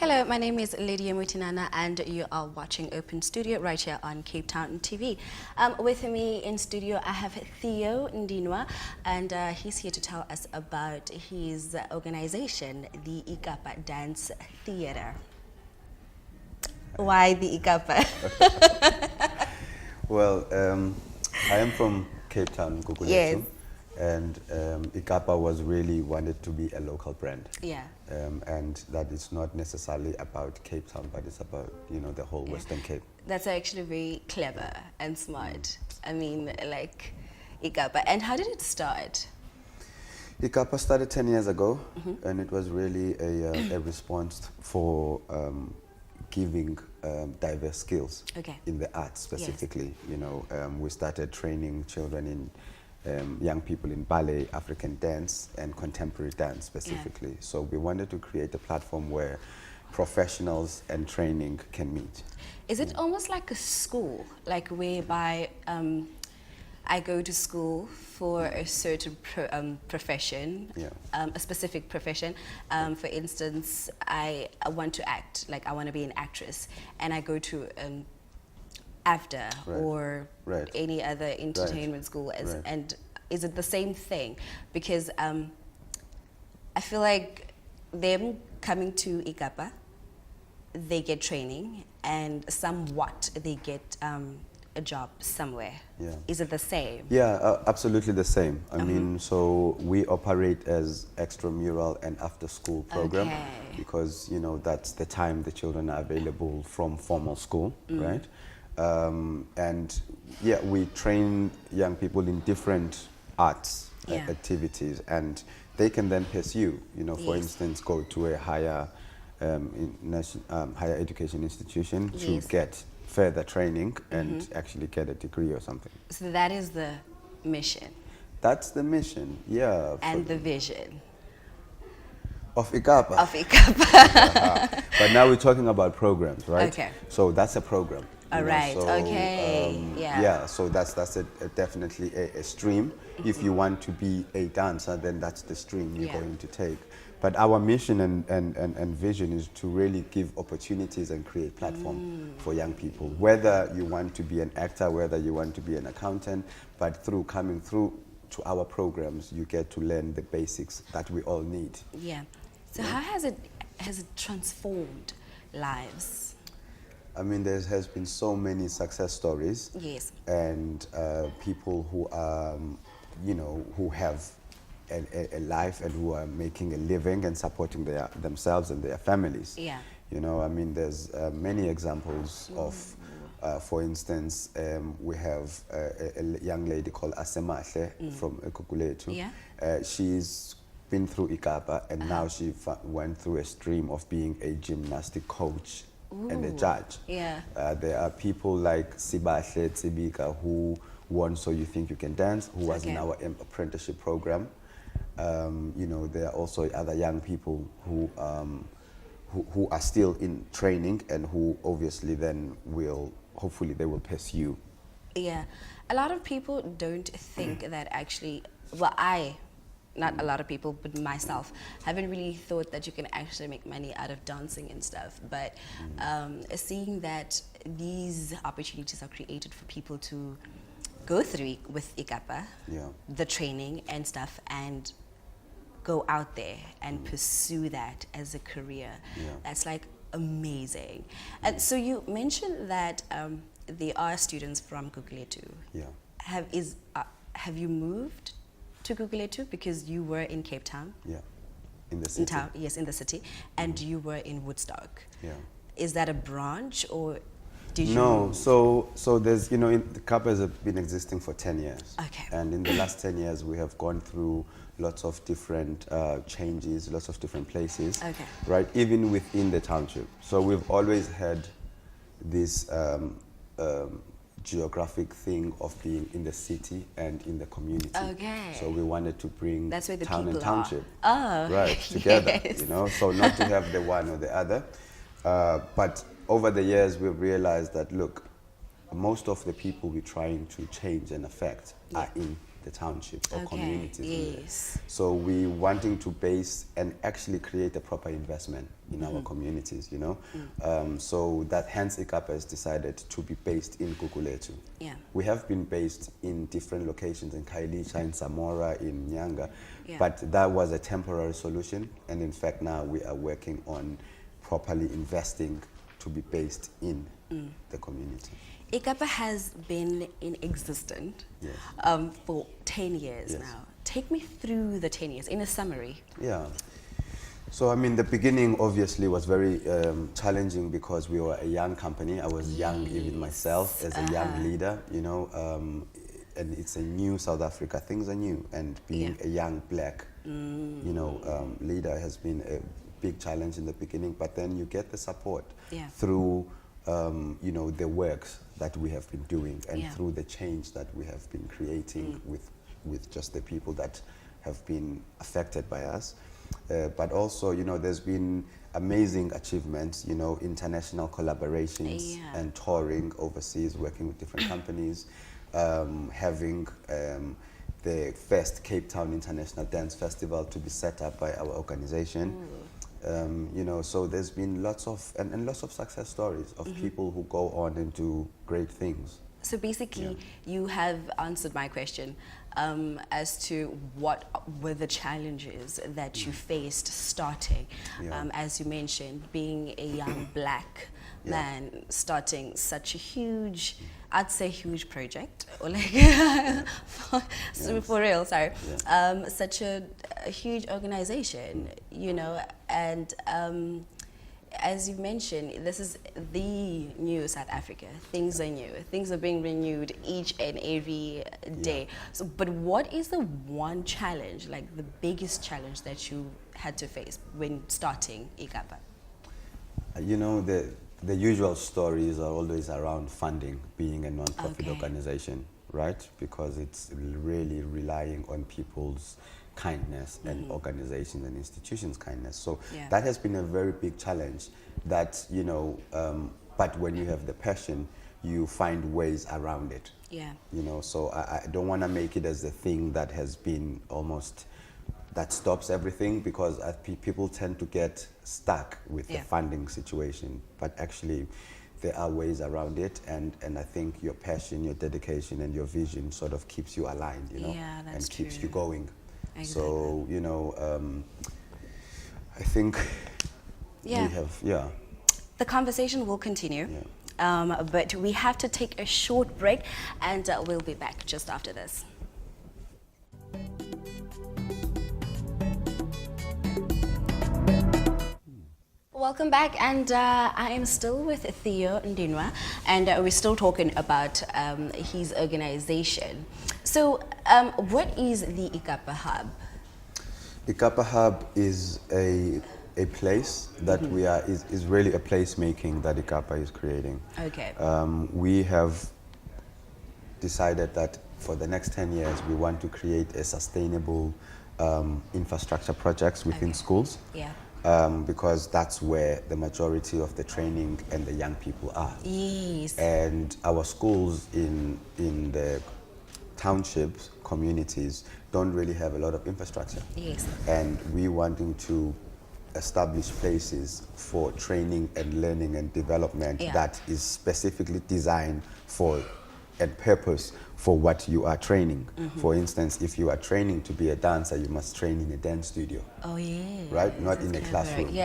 Hello, my name is Lydia and you are watching Open Studio right here on Cape Town TV. With me in studio, I have Theo Ndinwa, and he's here to tell us about his organization, the Ikapa Dance Theatre. Why the Ikapa? Well, I am from Cape Town, Guguletu. Yes. And Ikapa was really wanted to be a local brand. Yeah. And that is not necessarily about Cape Town, but it's about, the whole Western Cape. That's actually very clever and smart. I mean, like, Ikapa. And how did it start? Ikapa started 10 years ago, and it was really a response for giving diverse skills in the arts specifically. Yes. We started training children in young people in ballet, African dance, and contemporary dance specifically. Yeah. So we wanted to create a platform where professionals and training can meet. Is it almost like a school, like whereby I go to school for a certain profession, a specific profession? For instance, I want to act, like I want to be an actress, and I go to AFDA or any other entertainment school, and is it the same thing? Because I feel like them coming to Ikapa, they get training, and somewhat they get a job somewhere. Yeah. Is it the same? Yeah, absolutely the same. I mean, so we operate as extramural and after school program because, that's the time the children are available from formal school, right? And yeah, we train young people in different arts activities, and they can then pursue, for instance, go to a higher higher education institution to get further training and actually get a degree or something. So that is the mission. That's the mission, yeah. And the vision. Of Ikapa. Of Ikapa. But now we're talking about programs, right? Okay. So that's a program. All right. So, yeah, so that's definitely a stream. If you want to be a dancer, then that's the stream you're going to take. But our mission and vision is to really give opportunities and create platform for young people. Whether you want to be an actor, whether you want to be an accountant, but through coming through to our programs, you get to learn the basics that we all need. Yeah. So how has it transformed lives? I mean, there has been so many success stories. Yes. And people who are, who have a life and who are making a living and supporting themselves and their families. Yeah. I mean, there's many examples of, for instance, we have a young lady called Asemahle from Guguletu. Yeah. She's been through Ikapa, and now she went through a stream of being a gymnastic coach and a judge. Yeah. There are people like Sibahle Tsibika who won So You Think You Can Dance, who was in our apprenticeship program. There are also other young people who are still in training and who obviously then hopefully they will pursue. Yeah. A lot of people don't think that actually, not a lot of people, but myself, haven't really thought that you can actually make money out of dancing and stuff. But seeing that these opportunities are created for people to go through with Ikapa, the training and stuff, and go out there and pursue that as a career, that's like amazing. And so you mentioned that there are students from Guguletu. Yeah. Have you moved to Guguletu because you were in Cape Town? Yeah, in the city. Yes, in the city, and you were in Woodstock. Yeah. Is that a branch, or did you? No, so there's, the Ikapa has been existing for 10 years. Okay. And in the last 10 years, we have gone through lots of different changes, lots of different places. Okay. Right, even within the township. So we've always had this geographic thing of being in the city and in the community. Okay. So we wanted to bring town and township together, so not to have the one or the other. But over the years, we've realized that, look, most of the people we're trying to change and affect are in the township or communities. Yes. So we wanting to base and actually create a proper investment in our communities, you know. So that hence Ikapa has decided to be based in Gugulethu. Yeah. We have been based in different locations in Khayelitsha, in Samora, in Nyanga, but that was a temporary solution. And in fact, now we are working on properly investing to be based in the community. Ikapa has been in existence for 10 years now. Take me through the 10 years in a summary. Yeah. So, I mean, the beginning obviously was very challenging because we were a young company. I was young even myself as a young leader, you know, and it's a new South Africa. Things are new, and being a young black, you know, leader has been a big challenge in the beginning, but then you get the support through, you know, the works that we have been doing and through the change that we have been creating with just the people that have been affected by us. But also, you know, there's been amazing achievements, you know, international collaborations and touring overseas, working with different companies, having the first Cape Town International Dance Festival to be set up by our organization. You know, so there's been lots of, and lots of success stories of people who go on and do great things. So basically, you have answered my question as to what were the challenges that you faced starting. As you mentioned, being a young black man starting such a huge, I'd say huge project, or like, for real, sorry, such a huge organization, you know, and as you mentioned, this is the new South Africa. Things are new. Things are being renewed each and every day. So, but what is the one challenge, like the biggest challenge that you had to face when starting Ikapa? You know, the usual stories are always around funding, being a non-profit organization, right? Because it's really relying on people's kindness and organizations and institutions' kindness. So that has been a very big challenge that, you know, but when you have the passion, you find ways around it. You know, so I don't want to make it as a thing that has been almost, that stops everything, because people tend to get stuck with the funding situation, but actually there are ways around it, and I think your passion, your dedication, and your vision sort of keeps you aligned, you know, and keeps you going. Exactly. So, you know, I think we have, The conversation will continue, but we have to take a short break, and we'll be back just after this. Welcome back, and I am still with Theo Ndinwa, and we're still talking about his organization. So, what is the Ikapa Hub? Ikapa Hub is a place that we are, is really a place making that Ikapa is creating. Okay. We have decided that for the next 10 years, we want to create a sustainable infrastructure projects within schools. Because that's where the majority of the training and the young people are. And our schools in the townships, communities, don't really have a lot of infrastructure. And we wanting to establish places for training and learning and development that is specifically designed for and purpose for what you are training. For instance, if you are training to be a dancer, you must train in a dance studio. Right? Not in a classroom.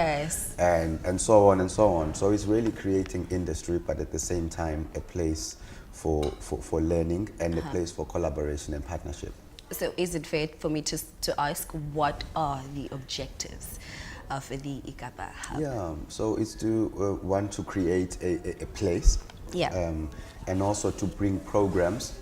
And so on and so on. So it's really creating industry, but at the same time, a place for learning and a place for collaboration and partnership. So is it fair for me to ask, what are the objectives of the Ikapa Hub? So it's to want to create a place, and also to bring programs,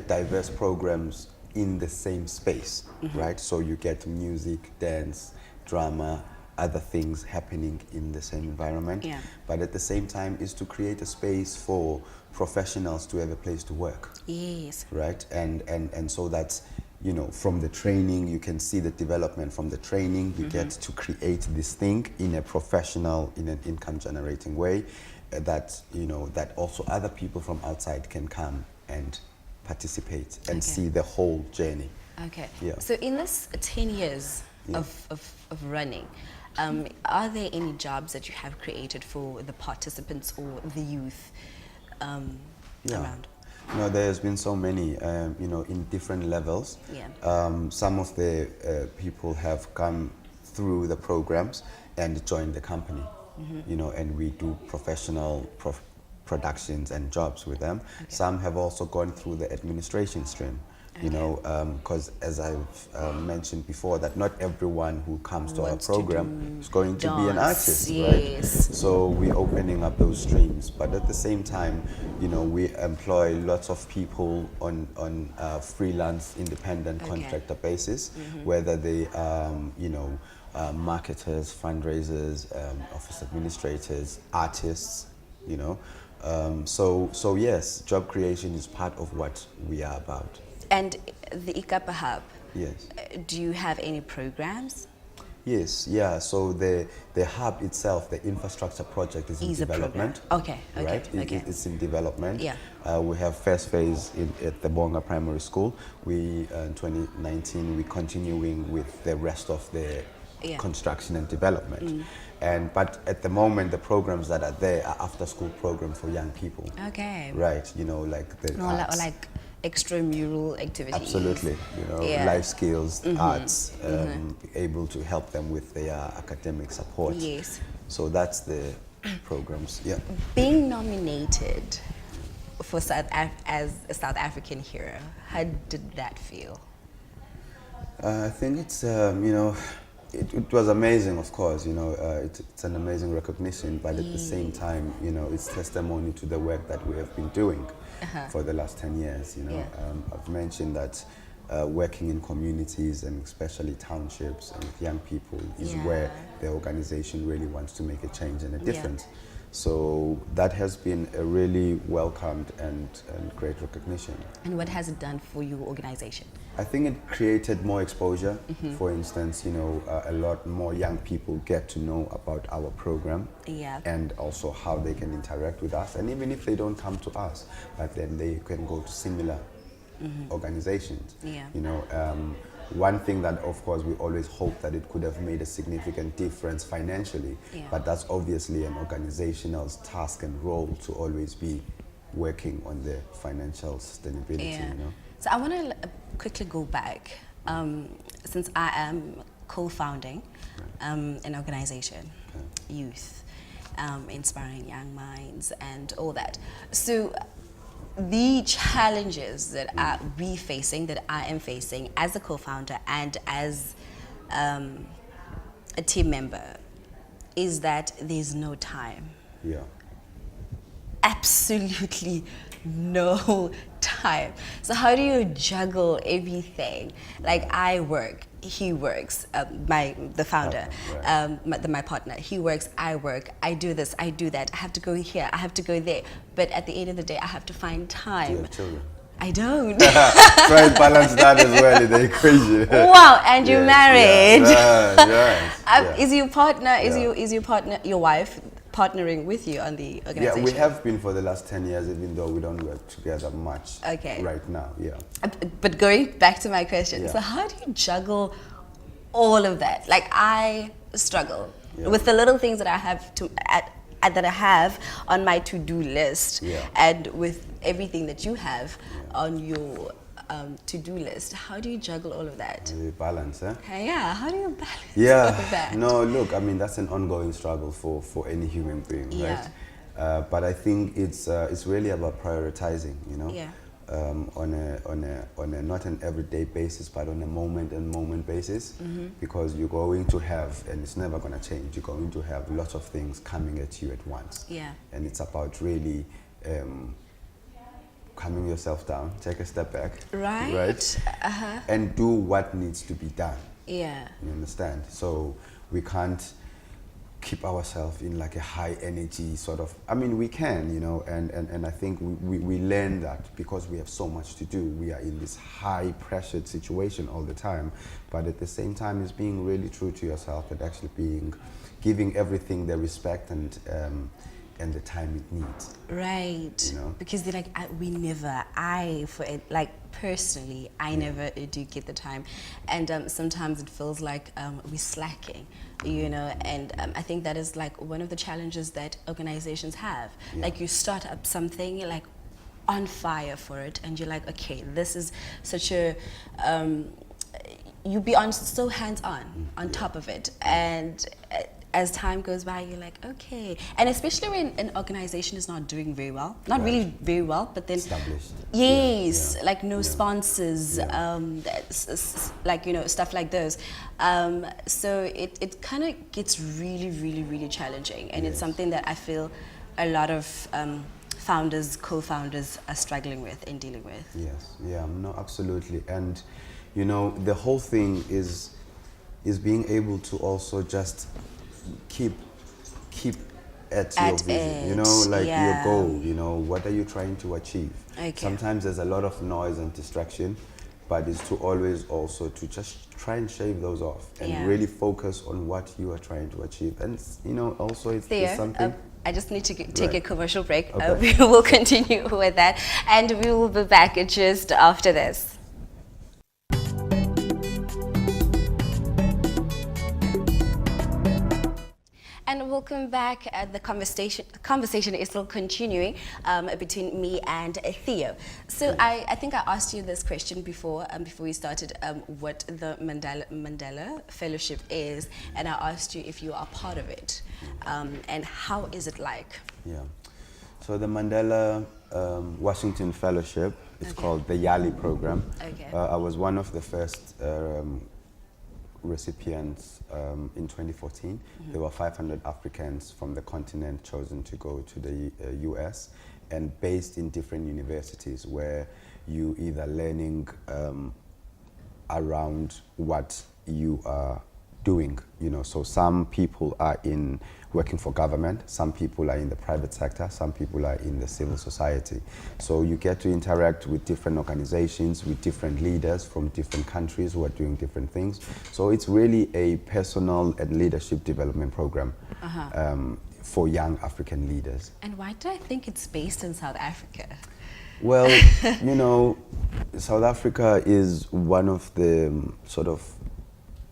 diverse programs in the same space, right? So you get music, dance, drama, other things happening in the same environment. But at the same time is to create a space for professionals to have a place to work. Right? And so that, you know, from the training, you can see the development from the training, you get to create this thing in a professional, in an income generating way, that, you know, that also other people from outside can come and participate and see the whole journey. Okay. Yeah. So in this 10 years of running, are there any jobs that you have created for the participants or the youth around? No, there's been so many, you know, in different levels. Yeah. Some of the people have come through the programs and joined the company, you know, and we do professional productions and jobs with them. Okay. Some have also gone through the administration stream. You know, because as I've mentioned before, that not everyone who comes to our program is going to be an artist, right? So we're opening up those streams, but at the same time, you know, we employ lots of people on freelance, independent contractor basis, whether they, you know, marketers, fundraisers, office administrators, artists, you know. So yes, job creation is part of what we are about. And the Ikapa Hub, yes. Do you have any programs? Yes, yeah, so the hub itself, the infrastructure project is in development. Okay, right? Okay. It's in development. Yeah. We have first phase at the Bonga Primary School. We, in 2019, we're continuing with the rest of the construction and development. But at the moment, the programs that are there are after-school programs for young people. Okay. Right, you know, like the arts. Or like extramural activities. Absolutely, you know, life skills, arts, able to help them with their academic support. Yes. So that's the programs. Yeah. Being nominated for as a South African hero, how did that feel? I think it's you know, it was amazing, of course. You know, it's an amazing recognition, but at the same time, you know, it's testimony to the work that we have been doing for the last 10 years. You know, I've mentioned that working in communities and especially townships and with young people is where the organization really wants to make a change and a difference. So that has been a really welcomed and great recognition. And what has it done for your organization? I think it created more exposure. For instance, you know, a lot more young people get to know about our program and also how they can interact with us. And even if they don't come to us, but then they can go to similar organizations. You know, one thing that, of course, we always hope that it could have made a significant difference financially, but that's obviously an organizational task and role to always be working on the financial sustainability, you know. So I want to quickly go back, since I am co-founding an organization, Youth, Inspiring Young Minds and all that. So the challenges that we facing, that I am facing as a co-founder and as a team member, is that there's no time. Absolutely no time. So how do you juggle everything? Like I work, he works, the founder, my partner, he works, I work, I do this, I do that, I have to go here, I have to go there. But at the end of the day, I have to find time. Do you have children? I don't. Try and balance that as well in the equation. Wow, and you're married. Is your partner, is your partner, your wife, partnering with you on the organization? Yeah, we have been for the last 10 years, even though we don't work together much right now, But going back to my question, so how do you juggle all of that? Like I struggle with the little things that I have that I have on my to-do list and with everything that you have on your to-do list. How do you juggle all of that? How do you balance, eh? How do you balance all of that? No, look, I mean, that's an ongoing struggle for any human being, right? But I think it's really about prioritizing, you know? On a not an everyday basis, but on a moment basis, because you're going to have, and it's never going to change, you're going to have lots of things coming at you at once. And it's about really calming yourself down, take a step back, right? And do what needs to be done. You understand? So we can't keep ourselves in like a high energy sort of, I mean, we can, you know, and I think we learn that because we have so much to do. We are in this high pressured situation all the time, but at the same time it's being really true to yourself and actually giving everything the respect and and the time it needs. Right. You know? Because they're like, personally, I never do get the time. And sometimes it feels like we're slacking, you know, and I think that is like one of the challenges that organizations have. Yeah. Like you start up something, you're like on fire for it, and you're like, okay, this is such a, you be on so hands-on on top of it. And as time goes by, you're like, okay. And especially when an organization is not doing very well, not really very well, but then established. Yes, like no sponsors, like, you know, stuff like those. So it kind of gets really, really, really challenging. And it's something that I feel a lot of founders, co-founders are struggling with and dealing with. Yes, yeah, no, absolutely. And, you know, the whole thing is being able to also just keep at your vision, you know, like your goal, you know, what are you trying to achieve? Okay. Sometimes there's a lot of noise and distraction, but it's to always also to just try and shave those off and really focus on what you are trying to achieve. And, you know, also it's something... I just need to take a commercial break. Okay. We will continue with that, and we will be back just after this. And welcome back. The conversation is still continuing between me and Theo. So I think I asked you this question before we started, what the Mandela Fellowship is, and I asked you if you are part of it, and how is it like? Yeah. So the Mandela Washington Fellowship is called the YALI program. Okay. I was one of the first recipients in 2014. There were 500 Africans from the continent chosen to go to the US and based in different universities where you either learning around what you are doing, you know. So some people are in working for government, some people are in the private sector, some people are in the civil society. So you get to interact with different organizations, with different leaders from different countries who are doing different things. So it's really a personal and leadership development program for young African leaders. And why do I think it's based in South Africa? Well, you know, South Africa is one of the sort of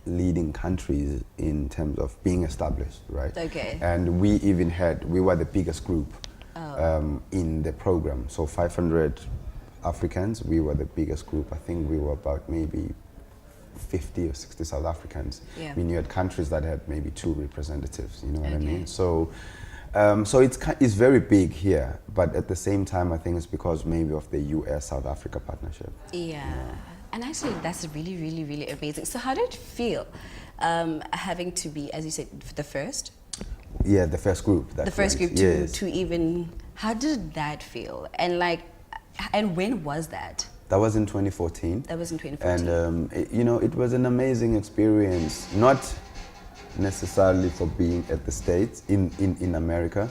leading countries in terms of being established, right? Okay. And we were the biggest group in the program. So 500 Africans, we were the biggest group. I think we were about maybe 50 or 60 South Africans. Yeah. I mean, you had countries that had maybe 2 representatives, you know what I mean? So so it's very big here, but at the same time, I think it's because maybe of the US-South Africa partnership. Yeah. And actually, that's really, really, really amazing. So how did it feel having to be, as you said, the first? Yeah, the first group. The first group to even, how did that feel? And like, and when was that? That was in 2014. That was in 2014. And, you know, it was an amazing experience, not necessarily for being at the States, in America,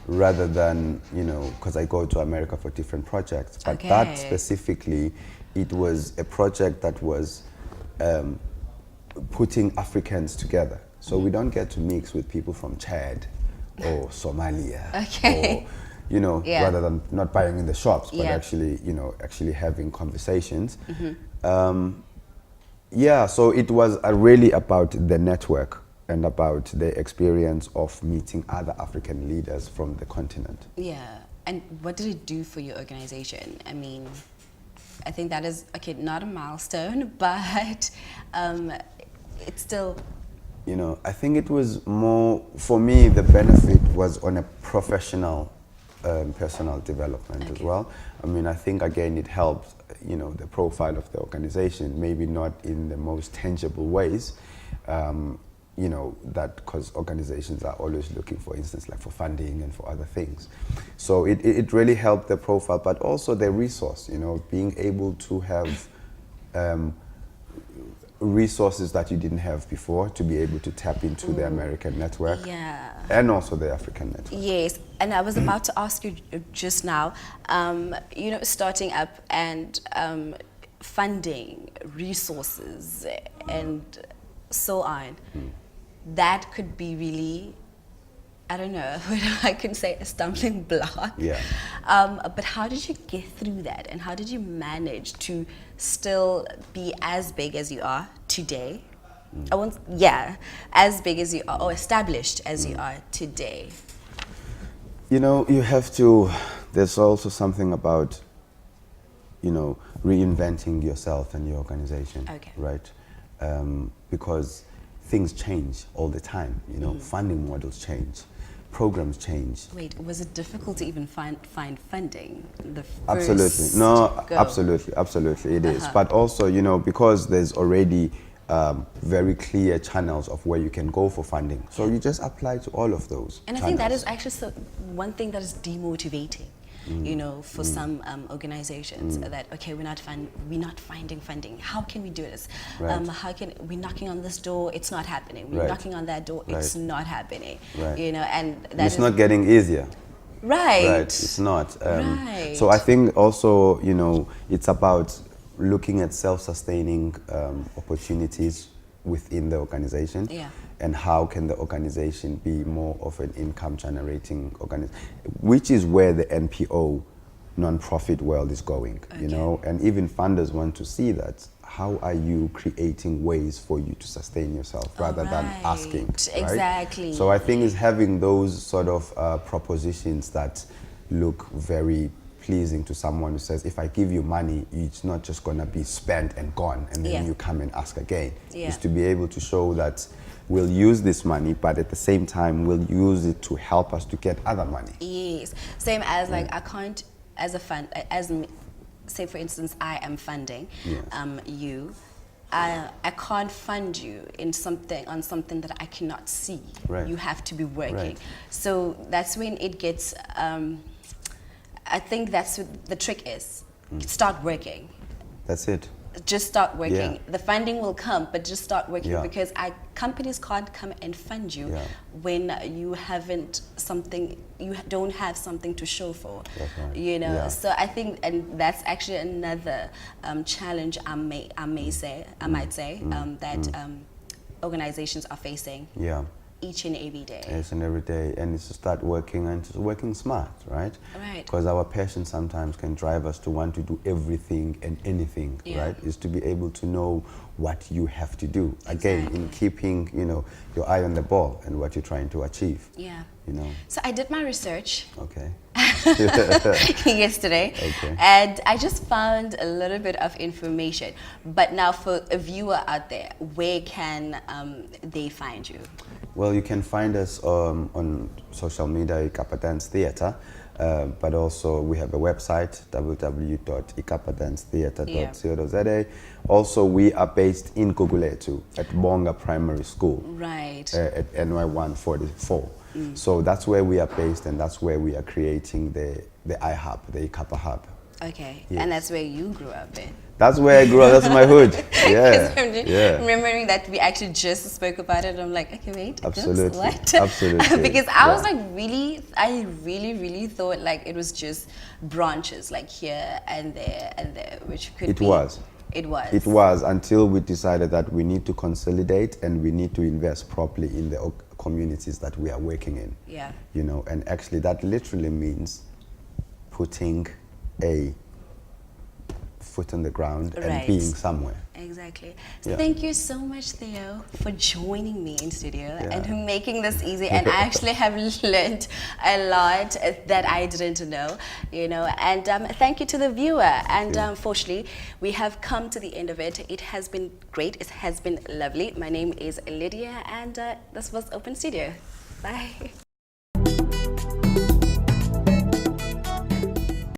rather than, you know, because I go to America for different projects. But that specifically, it was a project that was putting Africans together. So we don't get to mix with people from Chad or Somalia, or, you know, rather than not buying in the shops, but actually, you know, actually having conversations. Yeah, so it was really about the network and about the experience of meeting other African leaders from the continent. Yeah, and what did it do for your organization? I mean, I think that is, okay, not a milestone, but it's still... You know, I think it was more, for me, the benefit was on a professional, personal development as well. I mean, I think, again, it helped, you know, the profile of the organization, maybe not in the most tangible ways, you know, that because organizations are always looking, for instance, like for funding and for other things. So it really helped the profile, but also the resource, you know, being able to have resources that you didn't have before to be able to tap into the American network and also the African network. Yes, and I was about to ask you just now, you know, starting up and funding, resources, and so on. That could be really I don't know whether I can say a stumbling block. Yeah. But how did you get through that, and how did you manage to still be as big as you are today? As big as you are, or established as you are today. You know, you have to, there's also something about, you know, reinventing yourself and your organization, right? Because things change all the time, you know, funding models change, programs change. Wait, was it difficult to even find funding? Absolutely, no, absolutely it is. But also, you know, because there's already very clear channels of where you can go for funding. So you just apply to all of those And I think that is actually one thing that is demotivating, you know, for some organizations, that, okay, we're not finding funding. How can we do this? How can we're knocking on this door? It's not happening. We're knocking on that door. It's not happening. You know, and it's not getting easier. Right. It's not. So I think also, you know, it's about looking at self-sustaining opportunities within the organization, and how can the organization be more of an income-generating organization, which is where the NPO non-profit world is going, you know, and even funders want to see that. How are you creating ways for you to sustain yourself rather than asking? Exactly. So I think it's having those sort of propositions that look very pleasing to someone who says, if I give you money, it's not just going to be spent and gone, and then you come and ask again. It's to be able to show that we'll use this money, but at the same time, we'll use it to help us to get other money. Yes. Same as like, I can't, as a fund, say for instance, I am funding you. I can't fund you on something that I cannot see. You have to be working. So that's when it gets, I think that's what the trick is. Start working. That's it. Just start working. The funding will come, but just start working, because companies can't come and fund you when you don't have something to show for. You know, so I think, and that's actually another challenge I might say that organizations are facing. Each and every day. Each and every day, and it's to start working, and it's working smart, right? Because our passion sometimes can drive us to want to do everything and anything, right? Is to be able to know what you have to do. Again, in keeping, you know, your eye on the ball and what you're trying to achieve. You know. So I did my research. Okay. Yesterday, and I just found a little bit of information. But now, for a viewer out there, where can they find you? Well, you can find us on social media, Ikapa Dance Theatre, but also we have a website, www.ikapadancetheatre.co.za. Also, we are based in Guguletu at Bonga Primary School, at NY 144. So that's where we are based, and that's where we are creating the iHub, the Ikapa Hub. And that's where you grew up in. That's where I grew up. That's my hood. Remembering that we actually just spoke about it, I'm like, okay, wait. Absolutely. What? Absolutely. Because I was like, I really thought like it was just branches, like here and there, which could be. It was until we decided that we need to consolidate and we need to invest properly in the communities that we are working in. You know, and actually that literally means putting a foot on the ground and being somewhere. So thank you so much, Theo, for joining me in studio and making this easy. And I actually have learned a lot that I didn't know, you know. And thank you to the viewer. And unfortunately, we have come to the end of it. It has been great. It has been lovely. My name is Lydia, and this was Open Studio. Bye.